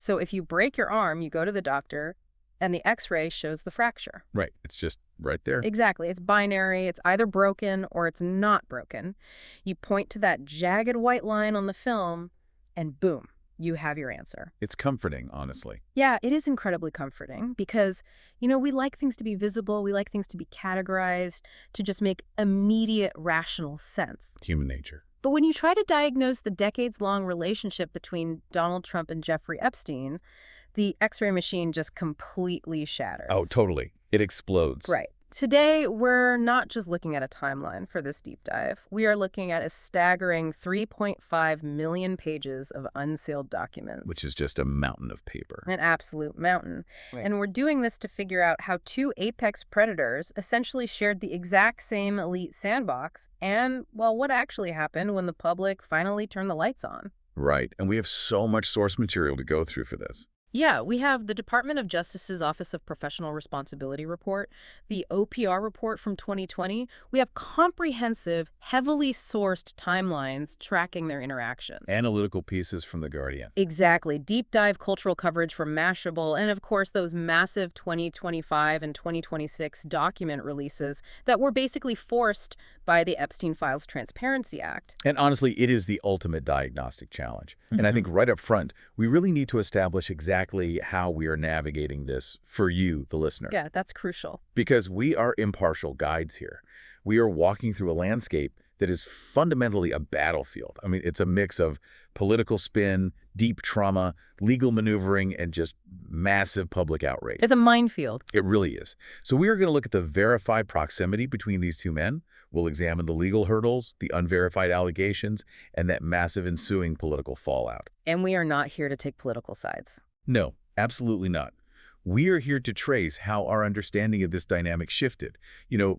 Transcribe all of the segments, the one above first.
So if you break your arm, you go to the doctor, and the X-ray shows the fracture. Right. It's just right there. Exactly. It's binary. It's either broken or it's not broken. You point to that jagged white line on the film, and boom, you have your answer. It's comforting, honestly. Yeah, it is incredibly comforting because, we like things to be visible. We like things to be categorized, to just make immediate rational sense. Human nature. But when you try to diagnose the decades-long relationship between Donald Trump and Jeffrey Epstein, the X-ray machine just completely shatters. Oh, totally. It explodes. Right. Today, we're not just looking at a timeline for this deep dive. We are looking at a staggering 3.5 million pages of unsealed documents. Which is just a mountain of paper. An absolute mountain. Right. And we're doing this to figure out how two apex predators essentially shared the exact same elite sandbox and, well, what actually happened when the public finally turned the lights on. Right. And we have so much source material to go through for this. Yeah, we have the Department of Justice's Office of Professional Responsibility report, the OPR report from 2020. We have comprehensive, heavily sourced timelines tracking their interactions. Analytical pieces from The Guardian. Exactly. Deep dive cultural coverage from Mashable, and of course those massive 2025 and 2026 document releases that were basically forced by the Epstein Files Transparency Act. And honestly, it is the ultimate diagnostic challenge. And I think right up front, we really need to establish exactly how we are navigating this for you, the listener. Yeah, that's crucial. Because we are impartial guides here. We are walking through a landscape that is fundamentally a battlefield. I mean, it's a mix of political spin, deep trauma, legal maneuvering, and just massive public outrage. It's a minefield. It really is. So we are going to look at the verified proximity between these two men. We'll examine the legal hurdles, the unverified allegations, and that massive ensuing political fallout. And we are not here to take political sides. No, absolutely not. We are here to trace how our understanding of this dynamic shifted,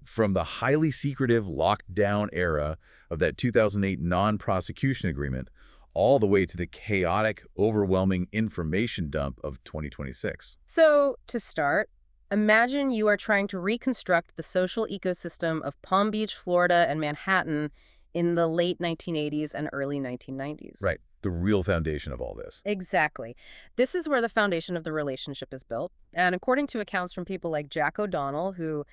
from the highly secretive locked-down era of that 2008 non-prosecution agreement all the way to the chaotic, overwhelming information dump of 2026. So, to start, imagine you are trying to reconstruct the social ecosystem of Palm Beach, Florida, and Manhattan in the late 1980s and early 1990s. Right. The real foundation of all this. Exactly. This is where the foundation of the relationship is built. And according to accounts from people like Jack O'Donnell, who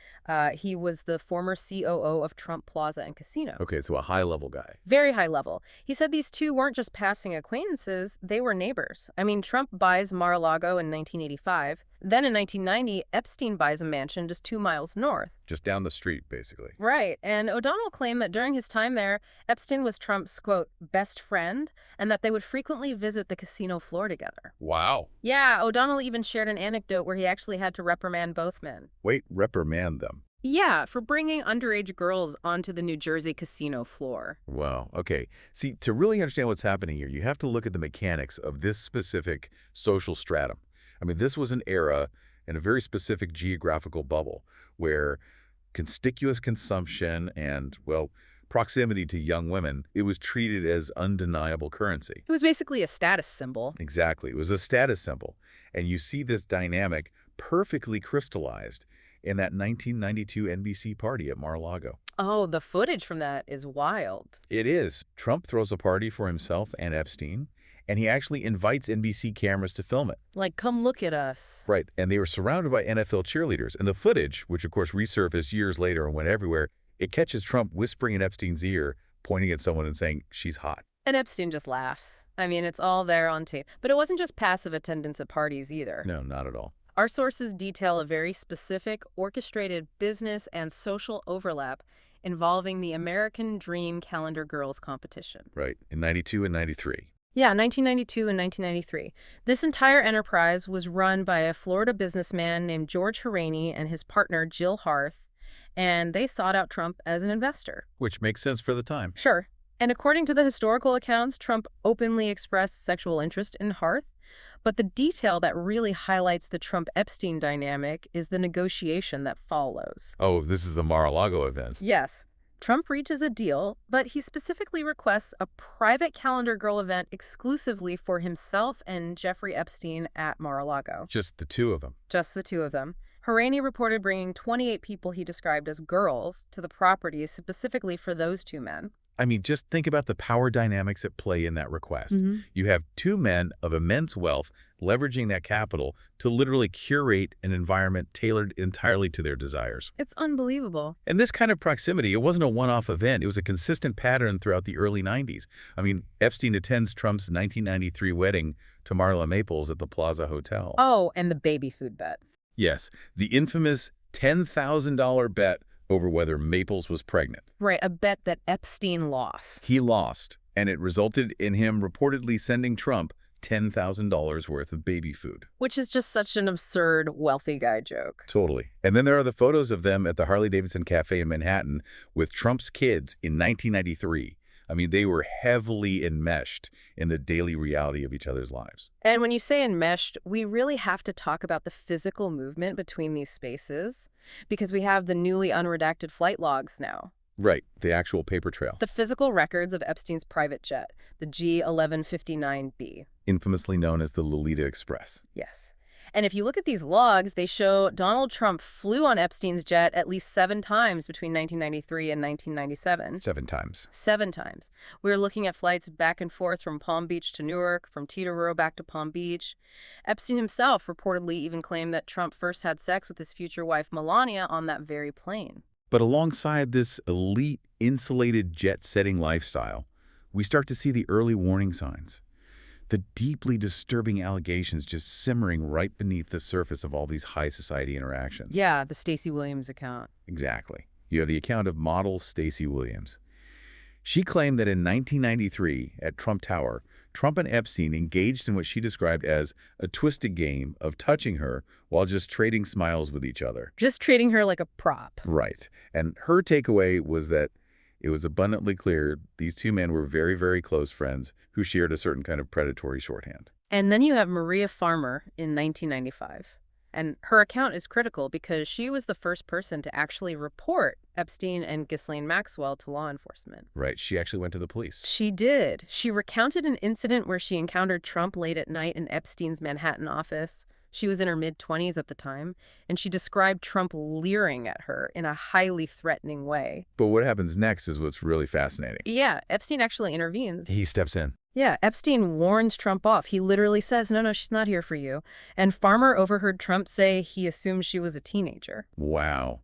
he was the former COO of Trump Plaza and Casino. Okay, so a high-level guy. Very high level. He said these two weren't just passing acquaintances, they were neighbors. I mean, Trump buys Mar-a-Lago in 1985. Then in 1990, Epstein buys a mansion just 2 miles north. Just down the street, basically. Right. And O'Donnell claimed that during his time there, Epstein was Trump's, quote, best friend, and that they would frequently visit the casino floor together. Wow. Yeah, O'Donnell even shared an anecdote where he actually had to reprimand both men. Wait, reprimand them? Yeah, for bringing underage girls onto the New Jersey casino floor. Wow. Okay. See, to really understand what's happening here, you have to look at the mechanics of this specific social stratum. I mean, this was an era in a very specific geographical bubble where conspicuous consumption and, well, proximity to young women, it was treated as undeniable currency. It was basically a status symbol. Exactly. It was a status symbol. And you see this dynamic perfectly crystallized in that 1992 NBC party at Mar-a-Lago. Oh, the footage from that is wild. It is. Trump throws a party for himself and Epstein, and he actually invites NBC cameras to film it. Like, come look at us. Right. And they were surrounded by NFL cheerleaders. And the footage, which of course resurfaced years later and went everywhere, it catches Trump whispering in Epstein's ear, pointing at someone and saying, "She's hot." And Epstein just laughs. I mean, it's all there on tape. But it wasn't just passive attendance at parties either. No, not at all. Our sources detail a very specific, orchestrated business and social overlap involving the American Dream Calendar Girls competition. Right. In 92 and 93. Yeah, 1992 and 1993. This entire enterprise was run by a Florida businessman named George Horaney and his partner, Jill Harth, and they sought out Trump as an investor. Which makes sense for the time. Sure. And according to the historical accounts, Trump openly expressed sexual interest in Harth. But the detail that really highlights the Trump-Epstein dynamic is the negotiation that follows. Oh, this is the Mar-a-Lago event. Yes. Trump reaches a deal, but he specifically requests a private calendar girl event exclusively for himself and Jeffrey Epstein at Mar-a-Lago. Just the two of them. Just the two of them. Horaney reported bringing 28 people he described as girls to the property specifically for those two men. I mean, just think about the power dynamics at play in that request. You have two men of immense wealth leveraging that capital to literally curate an environment tailored entirely to their desires. It's unbelievable. And this kind of proximity, it wasn't a one-off event. It was a consistent pattern throughout the early 90s. I mean, Epstein attends Trump's 1993 wedding to Marla Maples at the Plaza Hotel. Oh, and the baby food bet. Yes, the infamous $10,000 bet over whether Maples was pregnant. Right, a bet that Epstein lost. He lost, and it resulted in him reportedly sending Trump $10,000 worth of baby food. Which is just such an absurd wealthy guy joke. Totally. And then there are the photos of them at the Harley-Davidson Cafe in Manhattan with Trump's kids in 1993. I mean, they were heavily enmeshed in the daily reality of each other's lives. And when you say enmeshed, we really have to talk about the physical movement between these spaces, because we have the newly unredacted flight logs now. Right, the actual paper trail. The physical records of Epstein's private jet, the G1159B. Infamously known as the Lolita Express. Yes. And if you look at these logs, they show Donald Trump flew on Epstein's jet at least 7 times between 1993 and 1997. 7 times. 7 times. We were looking at flights back and forth from Palm Beach to Newark, from Teterboro back to Palm Beach. Epstein himself reportedly even claimed that Trump first had sex with his future wife Melania on that very plane. But alongside this elite, insulated jet-setting lifestyle, we start to see the early warning signs. The deeply disturbing allegations just simmering right beneath the surface of all these high society interactions. Yeah, the Stacey Williams account. Exactly. You have the account of model Stacey Williams. She claimed that in 1993 at Trump Tower, Trump and Epstein engaged in what she described as a twisted game of touching her while just trading smiles with each other. Just treating her like a prop. Right. And her takeaway was that it was abundantly clear these two men were very, very close friends who shared a certain kind of predatory shorthand. And then you have Maria Farmer in 1995. And her account is critical because she was the first person to actually report Epstein and Ghislaine Maxwell to law enforcement. Right. She actually went to the police. She did. She recounted an incident where she encountered Trump late at night in Epstein's Manhattan office. She was in her mid-20s at the time, and she described Trump leering at her in a highly threatening way. But what happens next is what's really fascinating. Yeah, Epstein actually intervenes. He steps in. Yeah, Epstein warns Trump off. He literally says, no, she's not here for you. And Farmer overheard Trump say he assumed she was a teenager. Wow.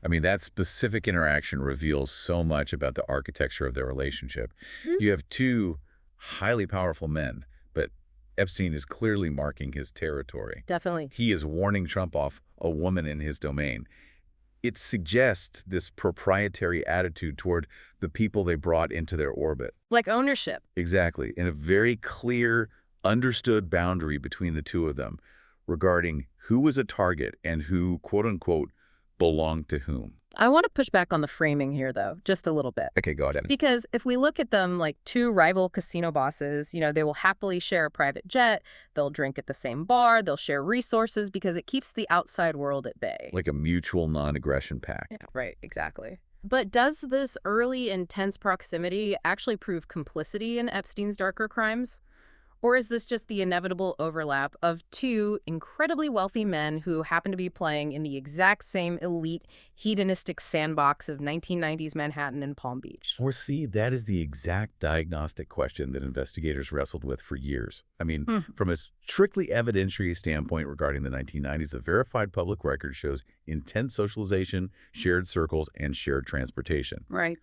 I mean, that specific interaction reveals so much about the architecture of their relationship. You have two highly powerful men, but Epstein is clearly marking his territory. Definitely. He is warning Trump off a woman in his domain. It suggests this proprietary attitude toward the people they brought into their orbit. Like ownership. Exactly. And a very clear, understood boundary between the two of them regarding who was a target and who, quote-unquote, belonged to whom. I want to push back on the framing here, though, just a little bit. Okay, go ahead. Because if we look at them like two rival casino bosses, they will happily share a private jet, they'll drink at the same bar, they'll share resources because it keeps the outside world at bay. Like a mutual non-aggression pact. Yeah, right, exactly. But does this early intense proximity actually prove complicity in Epstein's darker crimes? Or is this just the inevitable overlap of two incredibly wealthy men who happen to be playing in the exact same elite, hedonistic sandbox of 1990s Manhattan and Palm Beach? Or see, that is the exact diagnostic question that investigators wrestled with for years. I mean, from a strictly evidentiary standpoint regarding the 1990s, the verified public record shows intense socialization, shared circles, and shared transportation. Right.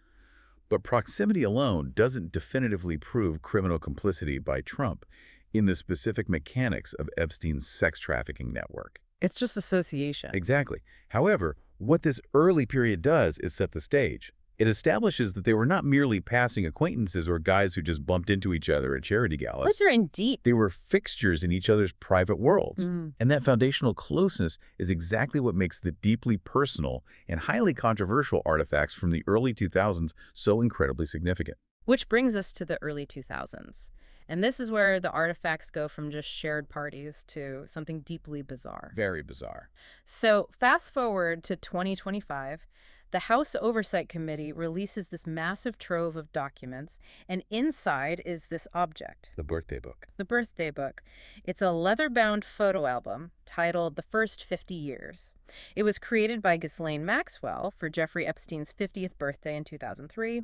But proximity alone doesn't definitively prove criminal complicity by Trump in the specific mechanics of Epstein's sex trafficking network. It's just association. Exactly. However, what this early period does is set the stage. It establishes that they were not merely passing acquaintances or guys who just bumped into each other at charity galas. Those are in deep. They were fixtures in each other's private worlds. And that foundational closeness is exactly what makes the deeply personal and highly controversial artifacts from the early 2000s so incredibly significant. Which brings us to the early 2000s. And this is where the artifacts go from just shared parties to something deeply bizarre. Very bizarre. So fast forward to 2025. the House Oversight Committee releases this massive trove of documents, and inside is this object, The birthday book. the birthday book. It's a leather-bound photo album titled The First 50 Years. It was created by Ghislaine Maxwell for Jeffrey Epstein's 50th birthday in 2003,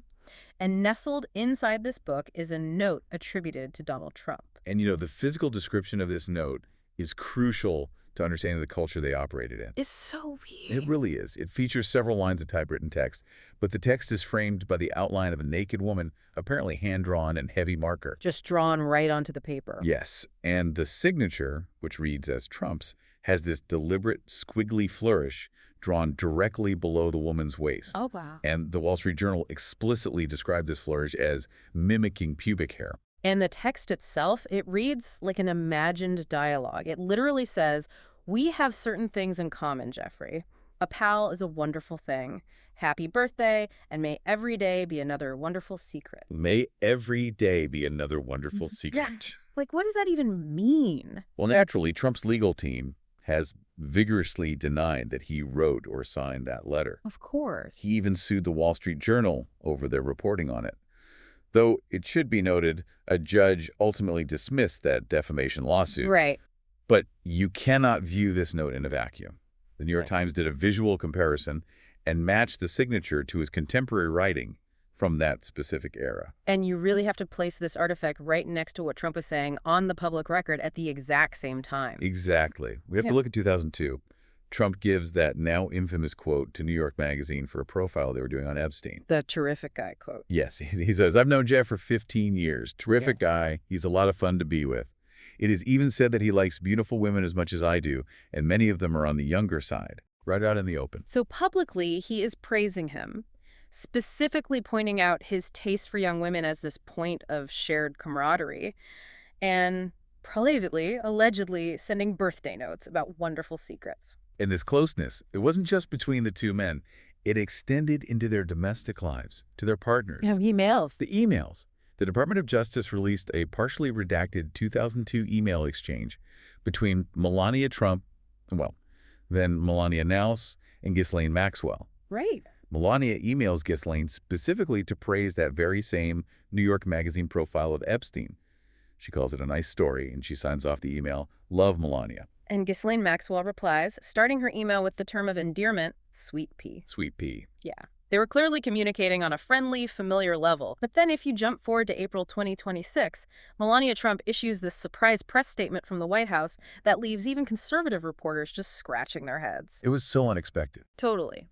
and nestled inside this book is a note attributed to Donald Trump. And, the physical description of this note is crucial to understanding the culture they operated in. It's so weird. It really is. It features several lines of typewritten text, but the text is framed by the outline of a naked woman, apparently hand-drawn in heavy marker. Just drawn right onto the paper. Yes, and the signature, which reads as Trump's, has this deliberate squiggly flourish drawn directly below the woman's waist. Oh, wow. And the Wall Street Journal explicitly described this flourish as mimicking pubic hair. And the text itself, it reads like an imagined dialogue. It literally says, "We have certain things in common, Jeffrey. A pal is a wonderful thing. Happy birthday, and may every day be another wonderful secret." May every day be another wonderful secret. Like, what does that even mean? Well, naturally, Trump's legal team has vigorously denied that he wrote or signed that letter. Of course. He even sued the Wall Street Journal over their reporting on it. Though it should be noted, a judge ultimately dismissed that defamation lawsuit. Right. But you cannot view this note in a vacuum. The New York Times did a visual comparison and matched the signature to his contemporary writing from that specific era. And you really have to place this artifact right next to what Trump was saying on the public record at the exact same time. Exactly. We have to look at 2002. Trump gives that now infamous quote to New York Magazine for a profile they were doing on Epstein. The terrific guy quote. Yes, he says, "I've known Jeff for 15 years. Terrific guy. He's a lot of fun to be with. It is even said that he likes beautiful women as much as I do, and many of them are on the younger side." Right out in the open. So publicly, he is praising him, specifically pointing out his taste for young women as this point of shared camaraderie, and privately, allegedly, sending birthday notes about wonderful secrets. And this closeness, it wasn't just between the two men. It extended into their domestic lives, to their partners. Emails. The emails. The Department of Justice released a partially redacted 2002 email exchange between Melania Trump, then Melania Nels, and Ghislaine Maxwell. Right. Melania emails Ghislaine specifically to praise that very same New York Magazine profile of Epstein. She calls it a nice story, and she signs off the email, "Love, Melania." And Ghislaine Maxwell replies, starting her email with the term of endearment, "Sweet pea." Sweet pea. Yeah. They were clearly communicating on a friendly, familiar level. But then if you jump forward to April 2026, Melania Trump issues this surprise press statement from the White House that leaves even conservative reporters just scratching their heads. It was so unexpected. Totally.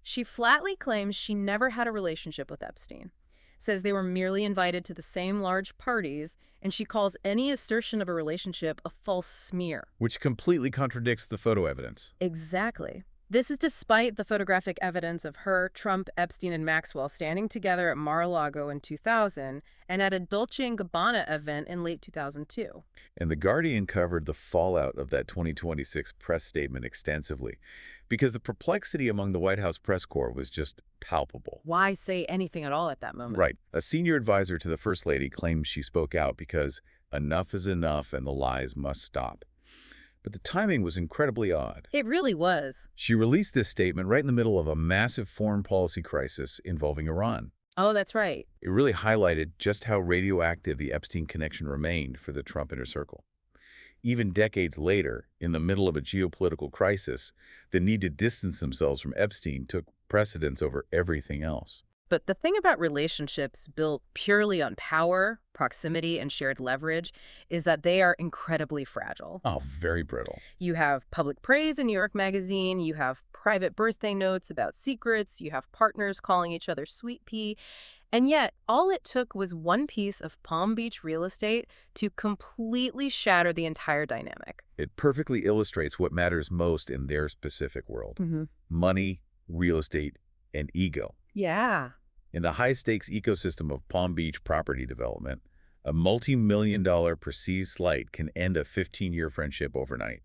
She flatly claims she never had a relationship with Epstein, says they were merely invited to the same large parties, and she calls any assertion of a relationship a false smear. Which completely contradicts the photo evidence. Exactly. This is despite the photographic evidence of her, Trump, Epstein, and Maxwell standing together at Mar-a-Lago in 2000 and at a Dolce & Gabbana event in late 2002. And The Guardian covered the fallout of that 2026 press statement extensively because the perplexity among the White House press corps was just palpable. Why say anything at all at that moment? Right. A senior advisor to the First Lady claims she spoke out because enough is enough and the lies must stop. But the timing was incredibly odd. It really was. She released this statement right in the middle of a massive foreign policy crisis involving Iran. Oh, that's right. It really highlighted just how radioactive the Epstein connection remained for the Trump inner circle. Even decades later, in the middle of a geopolitical crisis, the need to distance themselves from Epstein took precedence over everything else. But the thing about relationships built purely on power, proximity, and shared leverage is that they are incredibly fragile. Oh, very brittle. You have public praise in New York Magazine, you have private birthday notes about secrets, you have partners calling each other sweet pea, and yet all it took was one piece of Palm Beach real estate to completely shatter the entire dynamic. It perfectly illustrates what matters most in their specific world. Money, real estate, and ego. Yeah. In the high-stakes ecosystem of Palm Beach property development, a multi-million-dollar perceived slight can end a 15-year friendship overnight.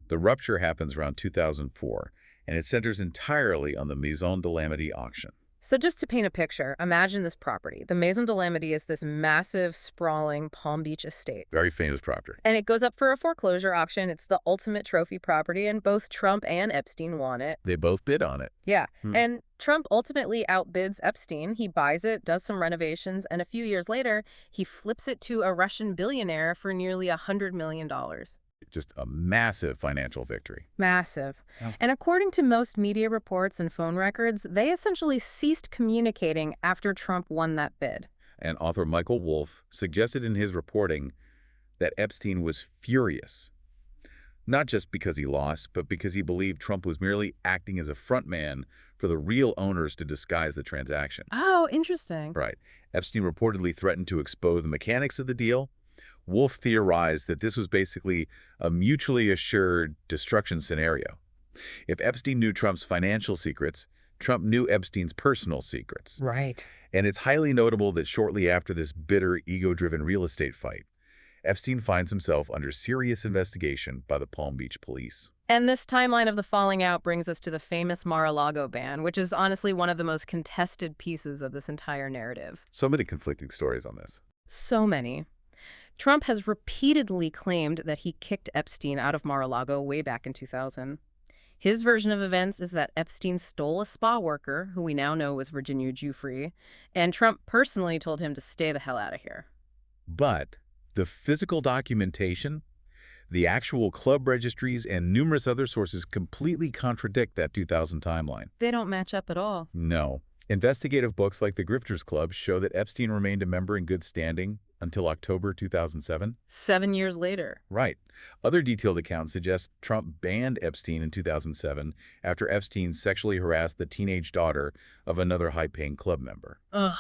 The rupture happens around 2004, and it centers entirely on the Maison de l'Amity auction. So just to paint a picture, imagine this property. The Maison de l'Amity is this massive, sprawling Palm Beach estate. Very famous property. And it goes up for a foreclosure auction. It's the ultimate trophy property, and both Trump and Epstein want it. They both bid on it. Yeah. And Trump ultimately outbids Epstein. He buys it, does some renovations, and a few years later, he flips it to a Russian billionaire for nearly $100 million. Just a massive financial victory. Massive. Yeah. And according to most media reports and phone records, they essentially ceased communicating after Trump won that bid. And author Michael Wolff suggested in his reporting that Epstein was furious, not just because he lost, but because he believed Trump was merely acting as a frontman for the real owners to disguise the transaction. Oh, interesting. Right. Epstein reportedly threatened to expose the mechanics of the deal. Wolff theorized that this was basically a mutually assured destruction scenario. If Epstein knew Trump's financial secrets, Trump knew Epstein's personal secrets. Right. And it's highly notable that shortly after this bitter, ego-driven real estate fight, Epstein finds himself under serious investigation by the Palm Beach police. And this timeline of the falling out brings us to the famous Mar-a-Lago ban, which is honestly one of the most contested pieces of this entire narrative. So many conflicting stories on this. So many. Trump has repeatedly claimed that he kicked Epstein out of Mar-a-Lago way back in 2000. His version of events is that Epstein stole a spa worker, who we now know was Virginia Giuffre, and Trump personally told him to stay the hell out of here. But the physical documentation, the actual club registries, and numerous other sources completely contradict that 2000 timeline. They don't match up at all. No. Investigative books like The Grifters Club show that Epstein remained a member in good standing until October 2007. 7 years later. Right. Other detailed accounts suggest Trump banned Epstein in 2007 after Epstein sexually harassed the teenage daughter of another high-paying club member. Ugh.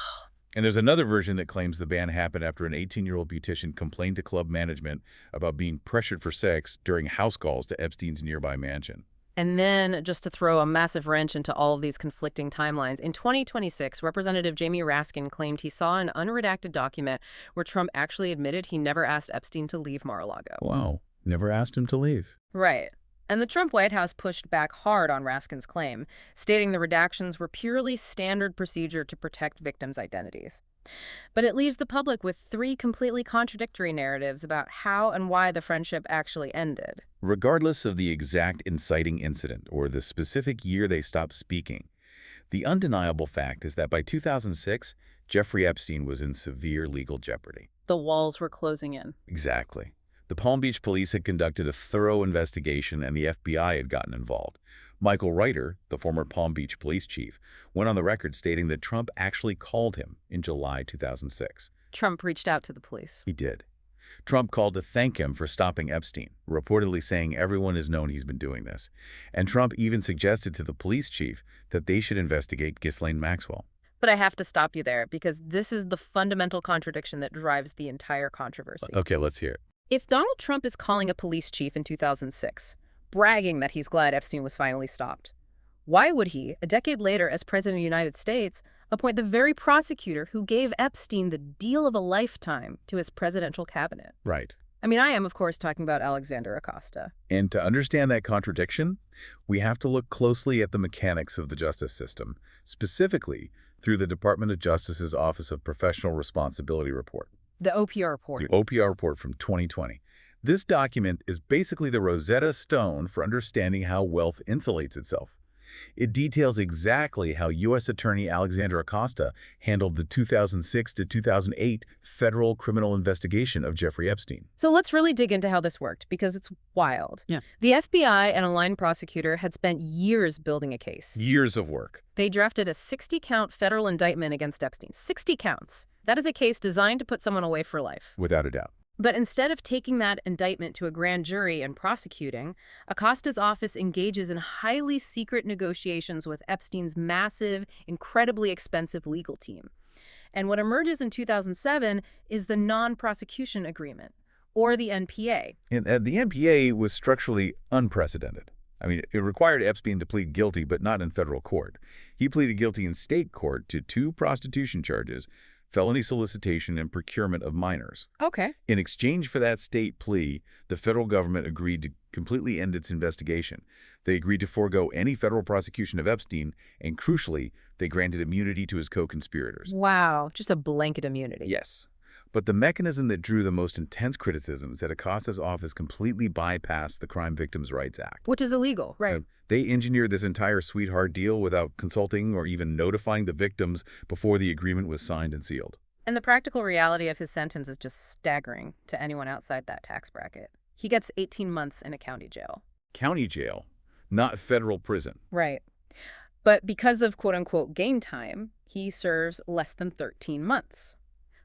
And there's another version that claims the ban happened after an 18-year-old beautician complained to club management about being pressured for sex during house calls to Epstein's nearby mansion. And then, just to throw a massive wrench into all of these conflicting timelines, in 2026, Representative Jamie Raskin claimed he saw an unredacted document where Trump actually admitted he never asked Epstein to leave Mar-a-Lago. Wow. Never asked him to leave. Right. And the Trump White House pushed back hard on Raskin's claim, stating the redactions were purely standard procedure to protect victims' identities. But it leaves the public with 3 completely contradictory narratives about how and why the friendship actually ended. Regardless of the exact inciting incident or the specific year they stopped speaking, the undeniable fact is that by 2006, Jeffrey Epstein was in severe legal jeopardy. The walls were closing in. Exactly. The Palm Beach police had conducted a thorough investigation and the FBI had gotten involved. Michael Reiter, the former Palm Beach police chief, went on the record stating that Trump actually called him in July 2006. Trump reached out to the police. He did. Trump called to thank him for stopping Epstein, reportedly saying everyone has known he's been doing this. And Trump even suggested to the police chief that they should investigate Ghislaine Maxwell. But I have to stop you there because this is the fundamental contradiction that drives the entire controversy. Okay, let's hear it. If Donald Trump is calling a police chief in 2006, bragging that he's glad Epstein was finally stopped, why would he, a decade later as President of the United States, appoint the very prosecutor who gave Epstein the deal of a lifetime to his presidential cabinet? Right. I mean, I am, of course, talking about Alexander Acosta. And to understand that contradiction, we have to look closely at the mechanics of the justice system, specifically through the Department of Justice's Office of Professional Responsibility report. The OPR report. The OPR report from 2020. This document is basically the Rosetta Stone for understanding how wealth insulates itself. It details exactly how U.S. Attorney Alexander Acosta handled the 2006 to 2008 federal criminal investigation of Jeffrey Epstein. So let's really dig into how this worked, because it's wild. Yeah. The FBI and a line prosecutor had spent years building a case. Years of work. They drafted a 60-count federal indictment against Epstein. 60 counts. That is a case designed to put someone away for life. Without a doubt. But instead of taking that indictment to a grand jury and prosecuting, Acosta's office engages in highly secret negotiations with Epstein's massive, incredibly expensive legal team. And what emerges in 2007 is the non-prosecution agreement, or the NPA. And the NPA was structurally unprecedented. I mean, it required Epstein to plead guilty, but not in federal court. He pleaded guilty in state court to 2 prostitution charges, felony solicitation and procurement of minors. Okay. In exchange for that state plea, the federal government agreed to completely end its investigation. They agreed to forego any federal prosecution of Epstein, and crucially, they granted immunity to his co-conspirators. Wow, just a blanket immunity. Yes. But the mechanism that drew the most intense criticism is that Acosta's office completely bypassed the Crime Victims' Rights Act. Which is illegal, right? They engineered this entire sweetheart deal without consulting or even notifying the victims before the agreement was signed and sealed. And the practical reality of his sentence is just staggering to anyone outside that tax bracket. He gets 18 months in a county jail. County jail, not federal prison. Right. But because of quote-unquote gain time, he serves less than 13 months.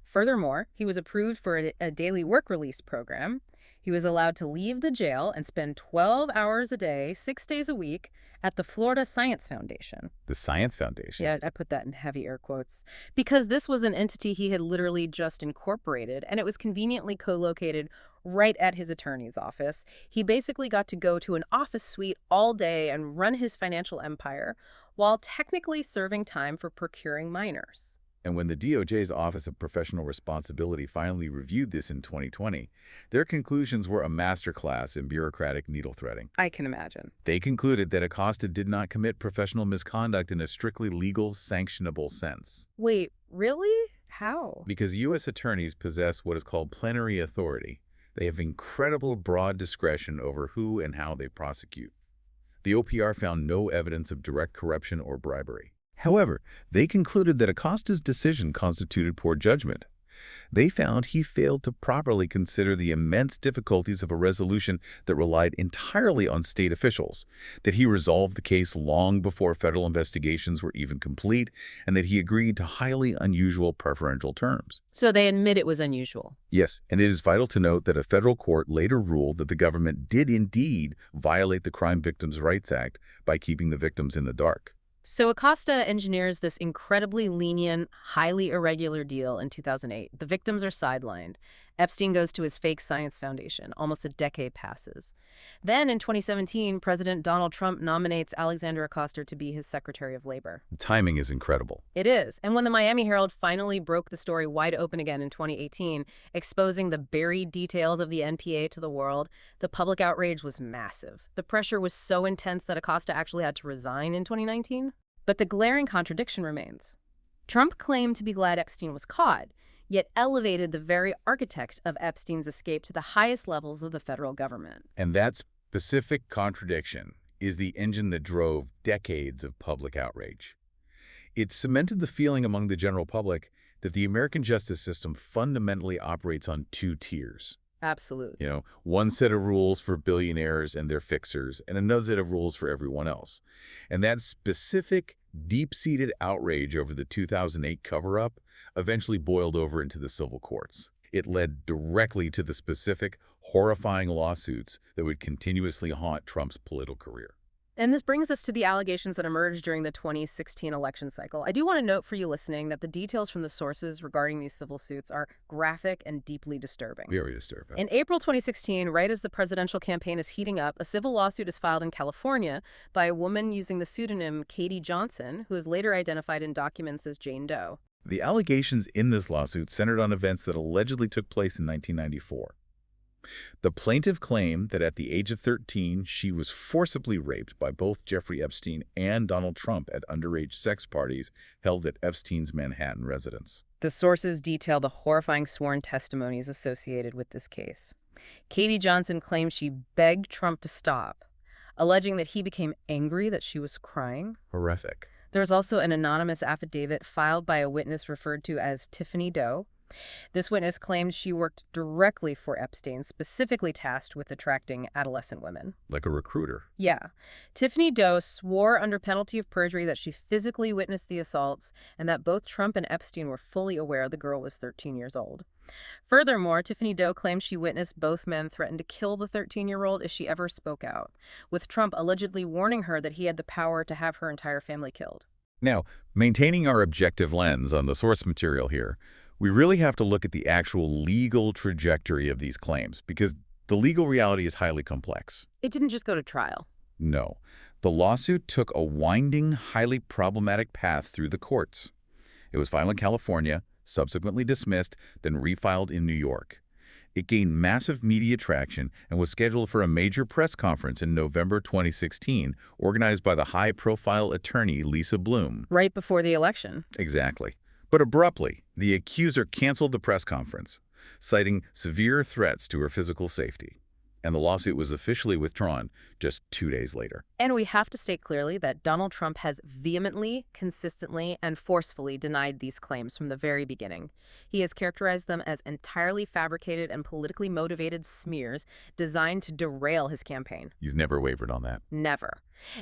Furthermore, he was approved for a daily work release program. He was allowed to leave the jail and spend 12 hours a day, 6 days a week, at the Florida Science Foundation. The Science Foundation? Yeah, I put that in heavy air quotes. Because this was an entity he had literally just incorporated, and it was conveniently co-located right at his attorney's office. He basically got to go to an office suite all day and run his financial empire, while technically serving time for procuring minors. And when the DOJ's Office of Professional Responsibility finally reviewed this in 2020, their conclusions were a masterclass in bureaucratic needle-threading. I can imagine. They concluded that Acosta did not commit professional misconduct in a strictly legal, sanctionable sense. Wait, really? How? Because U.S. attorneys possess what is called plenary authority. They have incredible broad discretion over who and how they prosecute. The OPR found no evidence of direct corruption or bribery. However, they concluded that Acosta's decision constituted poor judgment. They found he failed to properly consider the immense difficulties of a resolution that relied entirely on state officials, that he resolved the case long before federal investigations were even complete, and that he agreed to highly unusual preferential terms. So they admit it was unusual. Yes, and it is vital to note that a federal court later ruled that the government did indeed violate the Crime Victims' Rights Act by keeping the victims in the dark. So Acosta engineers this incredibly lenient, highly irregular deal in 2008. The victims are sidelined. Epstein goes to his fake science foundation. Almost a decade passes. Then in 2017, President Donald Trump nominates Alexander Acosta to be his Secretary of Labor. The timing is incredible. It is. And when the Miami Herald finally broke the story wide open again in 2018, exposing the buried details of the NPA to the world, the public outrage was massive. The pressure was so intense that Acosta actually had to resign in 2019. But the glaring contradiction remains. Trump claimed to be glad Epstein was caught, yet elevated the very architect of Epstein's escape to the highest levels of the federal government. And that specific contradiction is the engine that drove decades of public outrage. It cemented the feeling among the general public that the American justice system fundamentally operates on two tiers. Absolutely. One set of rules for billionaires and their fixers, and another set of rules for everyone else. And that specific, deep-seated outrage over the 2008 cover-up eventually boiled over into the civil courts. It led directly to the specific, horrifying lawsuits that would continuously haunt Trump's political career. And this brings us to the allegations that emerged during the 2016 election cycle. I do want to note for you listening that the details from the sources regarding these civil suits are graphic and deeply disturbing. Very disturbing. In April 2016, right as the presidential campaign is heating up, a civil lawsuit is filed in California by a woman using the pseudonym Katie Johnson, who is later identified in documents as Jane Doe. The allegations in this lawsuit centered on events that allegedly took place in 1994. The plaintiff claimed that at the age of 13, she was forcibly raped by both Jeffrey Epstein and Donald Trump at underage sex parties held at Epstein's Manhattan residence. The sources detail the horrifying sworn testimonies associated with this case. Katie Johnson claimed she begged Trump to stop, alleging that he became angry that she was crying. Horrific. There was also an anonymous affidavit filed by a witness referred to as Tiffany Doe. This witness claimed she worked directly for Epstein, specifically tasked with attracting adolescent women. Like a recruiter. Yeah. Tiffany Doe swore under penalty of perjury that she physically witnessed the assaults and that both Trump and Epstein were fully aware the girl was 13 years old. Furthermore, Tiffany Doe claimed she witnessed both men threaten to kill the 13-year-old if she ever spoke out, with Trump allegedly warning her that he had the power to have her entire family killed. Now, maintaining our objective lens on the source material here, we really have to look at the actual legal trajectory of these claims, because the legal reality is highly complex. It didn't just go to trial. No. The lawsuit took a winding, highly problematic path through the courts. It was filed in California, subsequently dismissed, then refiled in New York. It gained massive media traction and was scheduled for a major press conference in November 2016, organized by the high-profile attorney Lisa Bloom. Right before the election. Exactly. But abruptly, the accuser canceled the press conference, citing severe threats to her physical safety. And the lawsuit was officially withdrawn just 2 days later. And we have to state clearly that Donald Trump has vehemently, consistently, and forcefully denied these claims from the very beginning. He has characterized them as entirely fabricated and politically motivated smears designed to derail his campaign. He's never wavered on that. Never.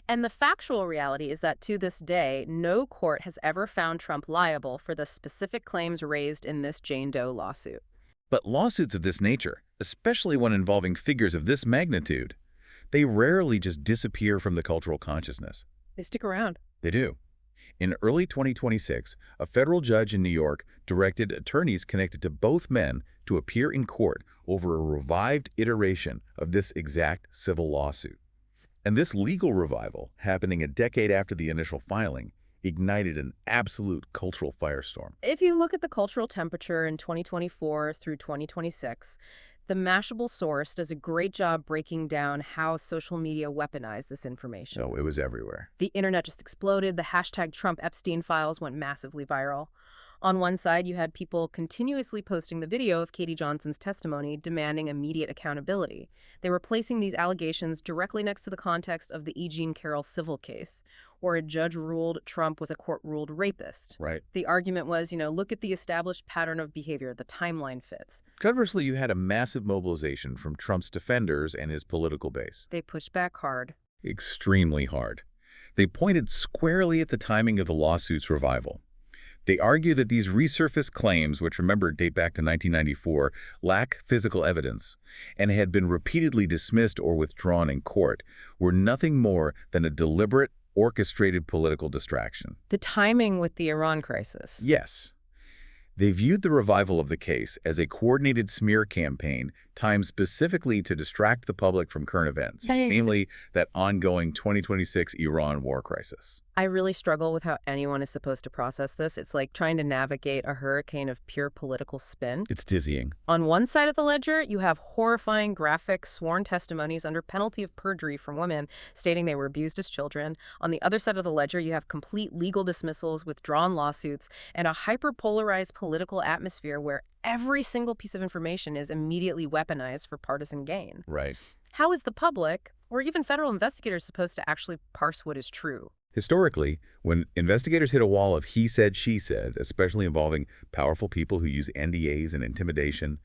And the factual reality is that to this day, no court has ever found Trump liable for the specific claims raised in this Jane Doe lawsuit. But lawsuits of this nature, especially one involving figures of this magnitude, they rarely just disappear from the cultural consciousness. They stick around. They do. In early 2026, a federal judge in New York directed attorneys connected to both men to appear in court over a revived iteration of this exact civil lawsuit. And this legal revival, happening a decade after the initial filing, ignited an absolute cultural firestorm. If you look at the cultural temperature in 2024 through 2026, the Mashable source does a great job breaking down how social media weaponized this information. So it was everywhere. The internet just exploded. The hashtag Trump Epstein Files went massively viral. On one side, you had people continuously posting the video of Katie Johnson's testimony demanding immediate accountability. They were placing these allegations directly next to the context of the E. Jean Carroll civil case, where a judge ruled Trump was a court-ruled rapist. Right. The argument was, look at the established pattern of behavior. The timeline fits. Conversely, you had a massive mobilization from Trump's defenders and his political base. They pushed back hard. Extremely hard. They pointed squarely at the timing of the lawsuit's revival. They argue that these resurfaced claims, which remember date back to 1994, lack physical evidence and had been repeatedly dismissed or withdrawn in court, were nothing more than a deliberate, orchestrated political distraction. The timing with the Iran crisis. Yes. They viewed the revival of the case as a coordinated smear campaign timed specifically to distract the public from current events, namely that ongoing 2026 Iran war crisis. I really struggle with how anyone is supposed to process this. It's like trying to navigate a hurricane of pure political spin. It's dizzying. On one side of the ledger, you have horrifying, graphic, sworn testimonies under penalty of perjury from women stating they were abused as children. On the other side of the ledger, you have complete legal dismissals, withdrawn lawsuits, and a hyper-polarized political atmosphere where every single piece of information is immediately weaponized for partisan gain. Right. How is the public, or even federal investigators, supposed to actually parse what is true? Historically, when investigators hit a wall of he said, she said, especially involving powerful people who use NDAs and intimidation,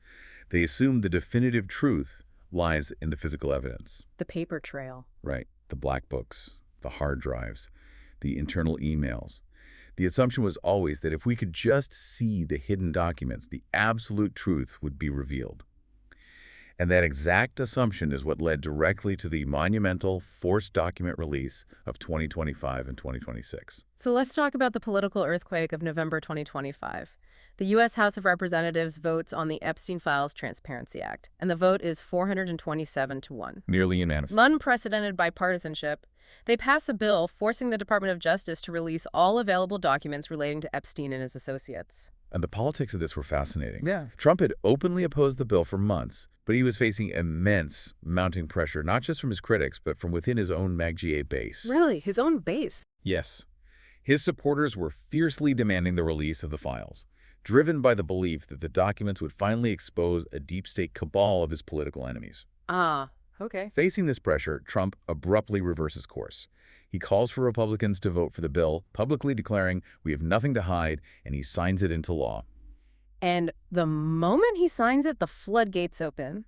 they assume the definitive truth lies in the physical evidence. The paper trail. Right. The black books, the hard drives, the internal emails. The assumption was always that if we could just see the hidden documents, the absolute truth would be revealed. And that exact assumption is what led directly to the monumental forced document release of 2025 and 2026. So let's talk about the political earthquake of November 2025. The U.S. House of Representatives votes on the Epstein Files Transparency Act, and the vote is 427-1. Nearly unanimous. Unprecedented bipartisanship. They pass a bill forcing the Department of Justice to release all available documents relating to Epstein and his associates. And the politics of this were fascinating. Yeah. Trump had openly opposed the bill for months, but he was facing immense mounting pressure, not just from his critics, but from within his own MAGGA base. Really? His own base? Yes. His supporters were fiercely demanding the release of the files, driven by the belief that the documents would finally expose a deep state cabal of his political enemies. Ah, okay. Facing this pressure, Trump abruptly reverses course. He calls for Republicans to vote for the bill, publicly declaring, "We have nothing to hide," and he signs it into law. And the moment he signs it, the floodgates open.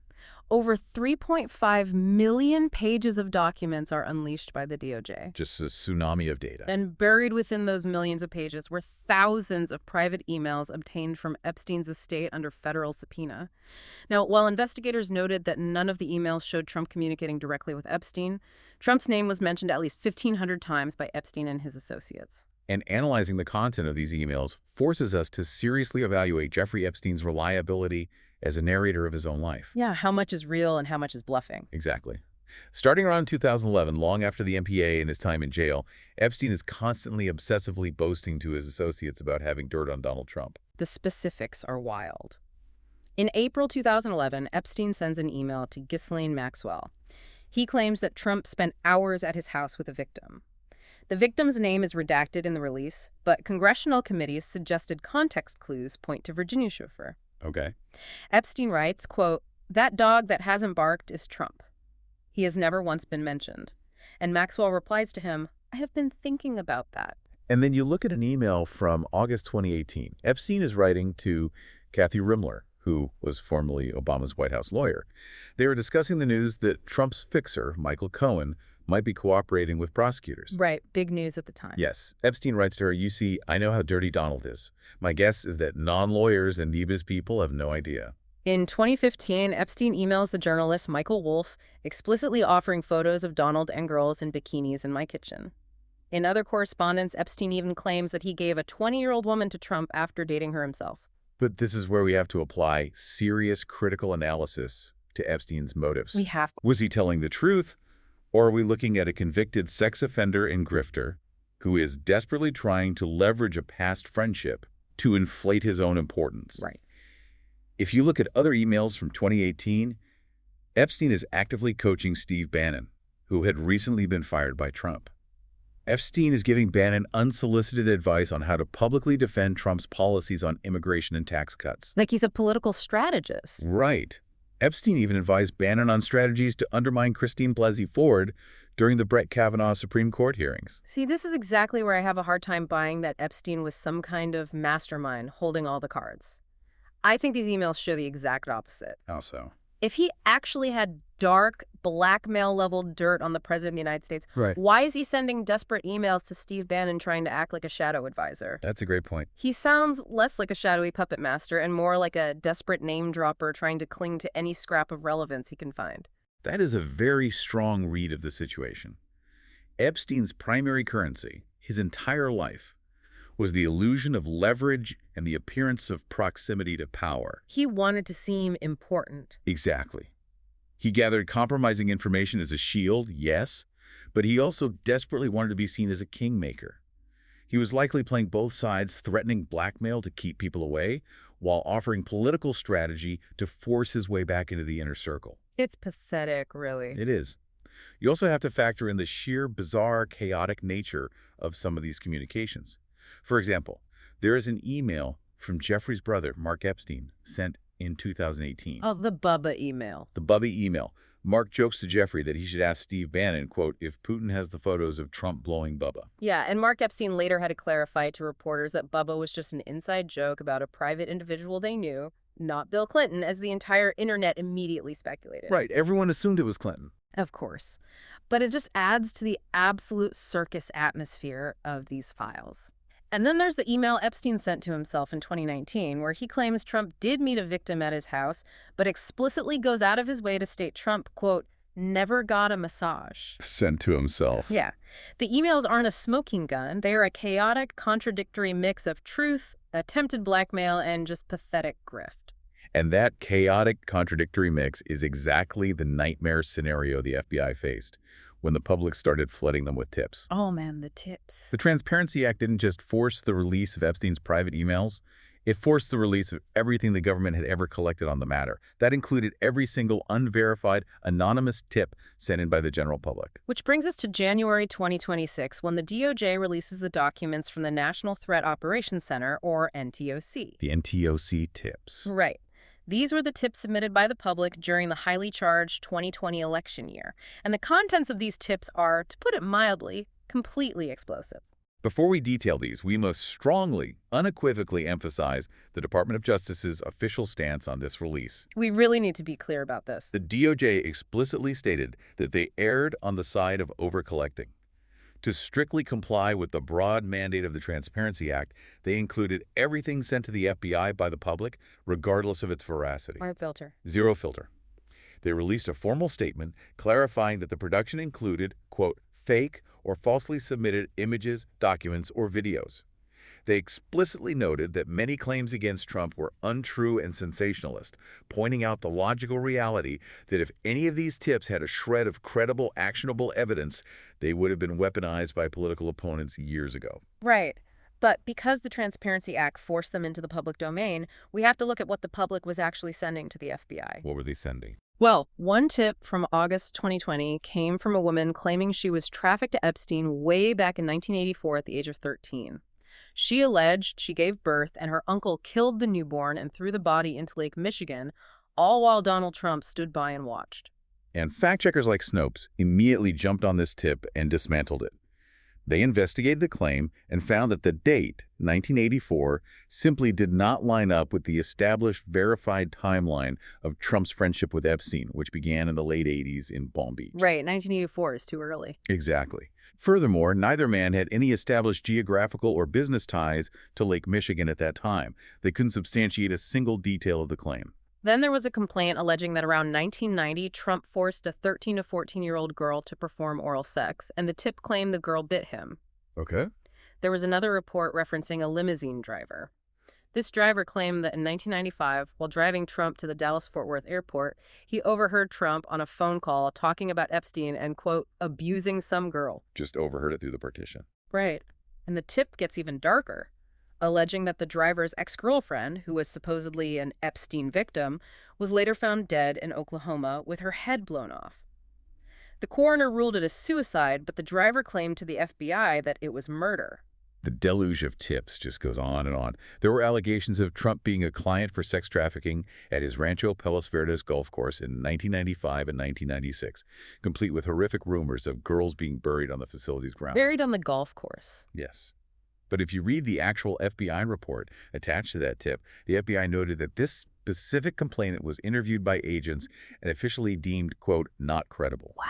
Over 3.5 million pages of documents are unleashed by the DOJ. Just a tsunami of data. And buried within those millions of pages were thousands of private emails obtained from Epstein's estate under federal subpoena. Now, while investigators noted that none of the emails showed Trump communicating directly with Epstein, Trump's name was mentioned at least 1,500 times by Epstein and his associates. And analyzing the content of these emails forces us to seriously evaluate Jeffrey Epstein's reliability as a narrator of his own life. Yeah, how much is real and how much is bluffing? Exactly. Starting around 2011, long after the MPA and his time in jail, Epstein is constantly obsessively boasting to his associates about having dirt on Donald Trump. The specifics are wild. In April 2011, Epstein sends an email to Ghislaine Maxwell. He claims that Trump spent hours at his house with a victim. The victim's name is redacted in the release, but congressional committees suggested context clues point to Virginia chauffeur. Okay. Epstein writes, quote, "That dog that hasn't barked is Trump. He has never once been mentioned." And Maxwell replies to him, "I have been thinking about that." And then you look at an email from August 2018. Epstein is writing to Kathy Rimler, who was formerly Obama's White House lawyer. They were discussing the news that Trump's fixer, Michael Cohen, might be cooperating with prosecutors. Right, big news at the time. Yes. Epstein writes to her, "You see, I know how dirty Donald is. My guess is that non-lawyers and NEBA's people have no idea." In 2015, Epstein emails the journalist Michael Wolff, explicitly offering photos of Donald and girls in bikinis in my kitchen. In other correspondence, Epstein even claims that he gave a 20-year-old woman to Trump after dating her himself. But this is where we have to apply serious critical analysis to Epstein's motives. We have. Was he telling the truth, or are we looking at a convicted sex offender and grifter who is desperately trying to leverage a past friendship to inflate his own importance? Right. If you look at other emails from 2018, Epstein is actively coaching Steve Bannon, who had recently been fired by Trump. Epstein is giving Bannon unsolicited advice on how to publicly defend Trump's policies on immigration and tax cuts. Like he's a political strategist. Right. Epstein even advised Bannon on strategies to undermine Christine Blasey Ford during the Brett Kavanaugh Supreme Court hearings. See, this is exactly where I have a hard time buying that Epstein was some kind of mastermind holding all the cards. I think these emails show the exact opposite. How so? If he actually had dark, blackmail-level dirt on the President of the United States, Right. why is he sending desperate emails to Steve Bannon trying to act like a shadow advisor? That's a great point. He sounds less like a shadowy puppet master and more like a desperate name-dropper trying to cling to any scrap of relevance he can find. That is a very strong read of the situation. Epstein's primary currency, his entire life, was the illusion of leverage and the appearance of proximity to power. He wanted to seem important. Exactly. He gathered compromising information as a shield, yes, but he also desperately wanted to be seen as a kingmaker. He was likely playing both sides, threatening blackmail to keep people away, while offering political strategy to force his way back into the inner circle. It's pathetic, really. It is. You also have to factor in the sheer bizarre, chaotic nature of some of these communications. For example, there is an email from Jeffrey's brother, Mark Epstein, sent in 2018. Oh, the Bubba email. The Bubba email. Mark jokes to Jeffrey that he should ask Steve Bannon, quote, if Putin has the photos of Trump blowing Bubba. Yeah, and Mark Epstein later had to clarify to reporters that Bubba was just an inside joke about a private individual they knew, not Bill Clinton, as the entire internet immediately speculated. Right, everyone assumed it was Clinton. Of course. But it just adds to the absolute circus atmosphere of these files. And then there's the email Epstein sent to himself in 2019, where he claims Trump did meet a victim at his house, but explicitly goes out of his way to state Trump, quote, never got a massage. Sent to himself. Yeah. The emails aren't a smoking gun. They are a chaotic, contradictory mix of truth, attempted blackmail, and just pathetic grift. And that chaotic, contradictory mix is exactly the nightmare scenario the FBI faced when the public started flooding them with tips. Oh, man, the tips. The Transparency Act didn't just force the release of Epstein's private emails. It forced the release of everything the government had ever collected on the matter. That included every single unverified, anonymous tip sent in by the general public. Which brings us to January 2026, when the DOJ releases the documents from the National Threat Operations Center, or NTOC. The NTOC tips. Right. These were the tips submitted by the public during the highly charged 2020 election year. And the contents of these tips are, to put it mildly, completely explosive. Before we detail these, we must strongly, unequivocally emphasize the Department of Justice's official stance on this release. We really need to be clear about this. The DOJ explicitly stated that they erred on the side of overcollecting. To strictly comply with the broad mandate of the Transparency Act, they included everything sent to the FBI by the public, regardless of its veracity. Or filter. Zero filter. They released a formal statement clarifying that the production included, quote, fake or falsely submitted images, documents, or videos. They explicitly noted that many claims against Trump were untrue and sensationalist, pointing out the logical reality that if any of these tips had a shred of credible, actionable evidence, they would have been weaponized by political opponents years ago. Right. But because the Transparency Act forced them into the public domain, we have to look at what the public was actually sending to the FBI. What were they sending? Well, one tip from August 2020 came from a woman claiming she was trafficked to Epstein way back in 1984 at the age of 13. She alleged she gave birth and her uncle killed the newborn and threw the body into Lake Michigan, all while Donald Trump stood by and watched. And fact-checkers like Snopes immediately jumped on this tip and dismantled it. They investigated the claim and found that the date, 1984, simply did not line up with the established verified timeline of Trump's friendship with Epstein, which began in the late 80s in Palm Beach. Right, 1984 is too early. Exactly. Furthermore, neither man had any established geographical or business ties to Lake Michigan at that time. They couldn't substantiate a single detail of the claim. Then there was a complaint alleging that around 1990, Trump forced a 13 to 14-year-old girl to perform oral sex, and the tip claimed the girl bit him. Okay. There was another report referencing a limousine driver. This driver claimed that in 1995, while driving Trump to the Dallas-Fort Worth airport, he overheard Trump on a phone call talking about Epstein and, quote, abusing some girl. Just overheard it through the partition. Right. And the tip gets even darker, alleging that the driver's ex-girlfriend, who was supposedly an Epstein victim, was later found dead in Oklahoma with her head blown off. The coroner ruled it a suicide, but the driver claimed to the FBI that it was murder. The deluge of tips just goes on and on. There were allegations of Trump being a client for sex trafficking at his Rancho Palos Verdes golf course in 1995 and 1996, complete with horrific rumors of girls being buried on the facility's grounds. Buried on the golf course. Yes. But if you read the actual FBI report attached to that tip, the FBI noted that this specific complainant was interviewed by agents and officially deemed, quote, not credible. Wow.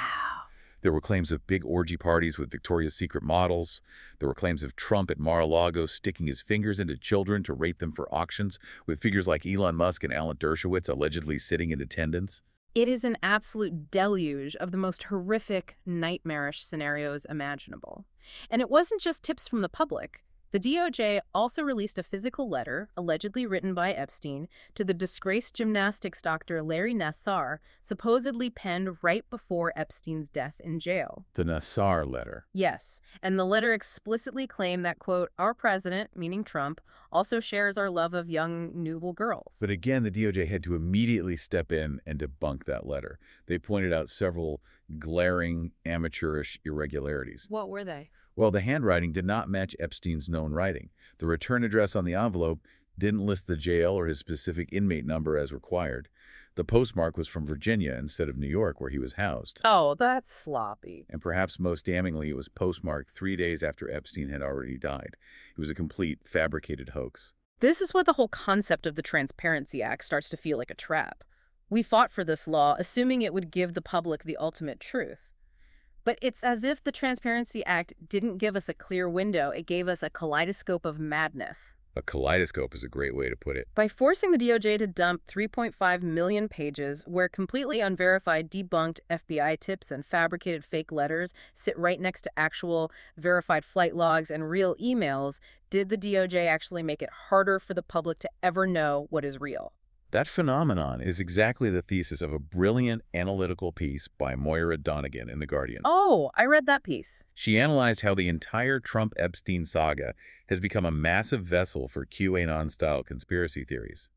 There were claims of big orgy parties with Victoria's Secret models. There were claims of Trump at Mar-a-Lago sticking his fingers into children to rate them for auctions, with figures like Elon Musk and Alan Dershowitz allegedly sitting in attendance. It is an absolute deluge of the most horrific, nightmarish scenarios imaginable. And it wasn't just tips from the public. The DOJ also released a physical letter, allegedly written by Epstein, to the disgraced gymnastics doctor Larry Nassar, supposedly penned right before Epstein's death in jail. The Nassar letter. Yes, and the letter explicitly claimed that, quote, our president, meaning Trump, also shares our love of young, nubile girls. But again, the DOJ had to immediately step in and debunk that letter. They pointed out several glaring, amateurish irregularities. What were they? Well, the handwriting did not match Epstein's known writing. The return address on the envelope didn't list the jail or his specific inmate number as required. The postmark was from Virginia instead of New York, where he was housed. Oh, that's sloppy. And perhaps most damningly, it was postmarked 3 days after Epstein had already died. It was a complete fabricated hoax. This is what the whole concept of the Transparency Act starts to feel like a trap. We fought for this law, assuming it would give the public the ultimate truth. But it's as if the Transparency Act didn't give us a clear window, it gave us a kaleidoscope of madness. A kaleidoscope is a great way to put it. By forcing the DOJ to dump 3.5 million pages where completely unverified debunked FBI tips and fabricated fake letters sit right next to actual verified flight logs and real emails, did the DOJ actually make it harder for the public to ever know what is real? That phenomenon is exactly the thesis of a brilliant analytical piece by Moira Donegan in The Guardian. Oh, I read that piece. She analyzed how the entire Trump-Epstein saga has become a massive vessel for QAnon-style conspiracy theories.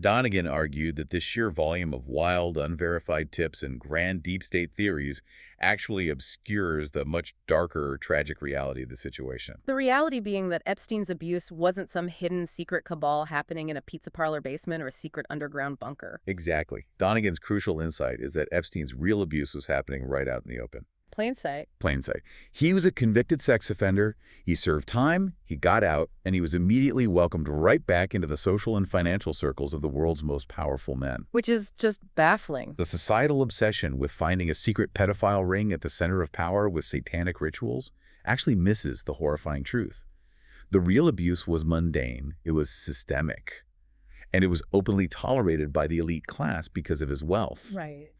Donegan argued that this sheer volume of wild, unverified tips and grand deep state theories actually obscures the much darker, tragic reality of the situation. The reality being that Epstein's abuse wasn't some hidden secret cabal happening in a pizza parlor basement or a secret underground bunker. Exactly. Donegan's crucial insight is that Epstein's real abuse was happening right out in the open. Plain sight. Plain sight. He was a convicted sex offender, he served time, he got out, and he was immediately welcomed right back into the social and financial circles of the world's most powerful men. Which is just baffling. The societal obsession with finding a secret pedophile ring at the center of power with satanic rituals actually misses the horrifying truth. The real abuse was mundane, it was systemic, and it was openly tolerated by the elite class because of his wealth. Right.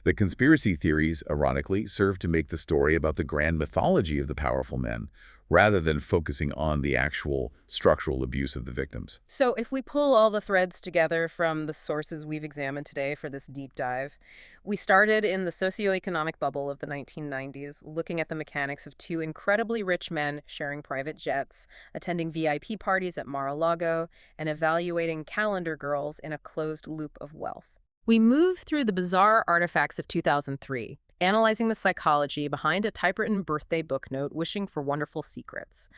The conspiracy theories, ironically, serve to make the story about the grand mythology of the powerful men, rather than focusing on the actual structural abuse of the victims. So if we pull all the threads together from the sources we've examined today for this deep dive, we started in the socioeconomic bubble of the 1990s, looking at the mechanics of two incredibly rich men sharing private jets, attending VIP parties at Mar-a-Lago, and evaluating calendar girls in a closed loop of wealth. We move through the bizarre artifacts of 2003, analyzing the psychology behind a typewritten birthday book note wishing for wonderful secrets.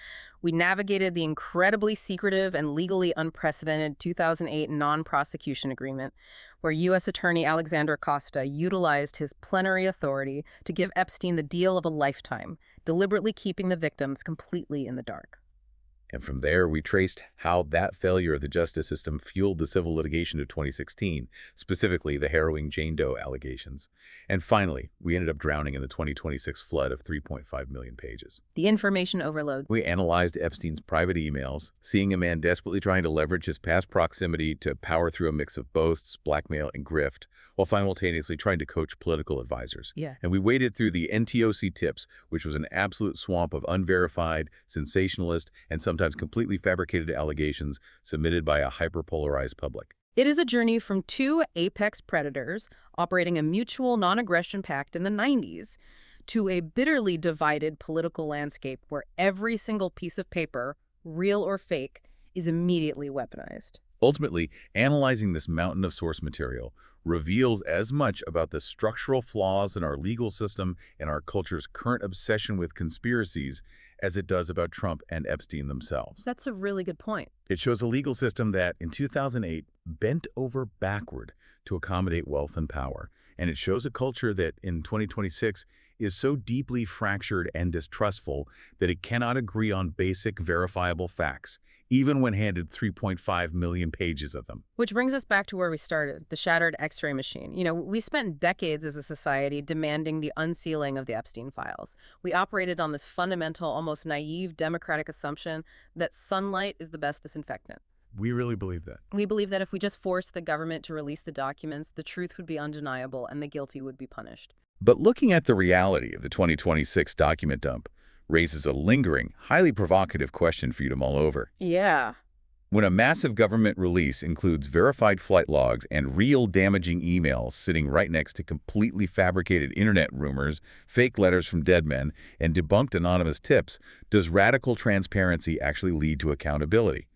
We navigated the incredibly secretive and legally unprecedented 2008 non-prosecution agreement, where U.S. Attorney Alexander Costa utilized his plenary authority to give Epstein the deal of a lifetime, deliberately keeping the victims completely in the dark. And from there, we traced how that failure of the justice system fueled the civil litigation of 2016, specifically the harrowing Jane Doe allegations. And finally, we ended up drowning in the 2026 flood of 3.5 million pages. The information overload. We analyzed Epstein's private emails, seeing a man desperately trying to leverage his past proximity to power through a mix of boasts, blackmail, and grift, while simultaneously trying to coach political advisors. Yeah. And we waded through the NTOC tips, which was an absolute swamp of unverified, sensationalist, and sometimes completely fabricated allegations submitted by a hyperpolarized public. It is a journey from two apex predators operating a mutual non-aggression pact in the 90s to a bitterly divided political landscape where every single piece of paper, real or fake, is immediately weaponized. Ultimately, analyzing this mountain of source material reveals as much about the structural flaws in our legal system and our culture's current obsession with conspiracies as it does about Trump and Epstein themselves. That's a really good point. It shows a legal system that, in 2008, bent over backward to accommodate wealth and power. And it shows a culture that, in 2026, is so deeply fractured and distrustful that it cannot agree on basic verifiable facts, even when handed 3.5 million pages of them. Which brings us back to where we started, the shattered X-ray machine. We spent decades as a society demanding the unsealing of the Epstein files. We operated on this fundamental, almost naive democratic assumption that sunlight is the best disinfectant. We really believe that. We believe that if we just forced the government to release the documents, the truth would be undeniable and the guilty would be punished. But looking at the reality of the 2026 document dump raises a lingering, highly provocative question for you to mull over. Yeah. When a massive government release includes verified flight logs and real damaging emails sitting right next to completely fabricated internet rumors, fake letters from dead men, and debunked anonymous tips, does radical transparency actually lead to accountability?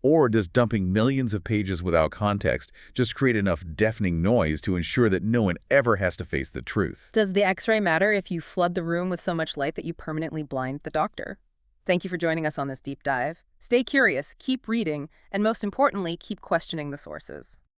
Or does dumping millions of pages without context just create enough deafening noise to ensure that no one ever has to face the truth? Does the X-ray matter if you flood the room with so much light that you permanently blind the doctor? Thank you for joining us on this deep dive. Stay curious, keep reading, and most importantly, keep questioning the sources.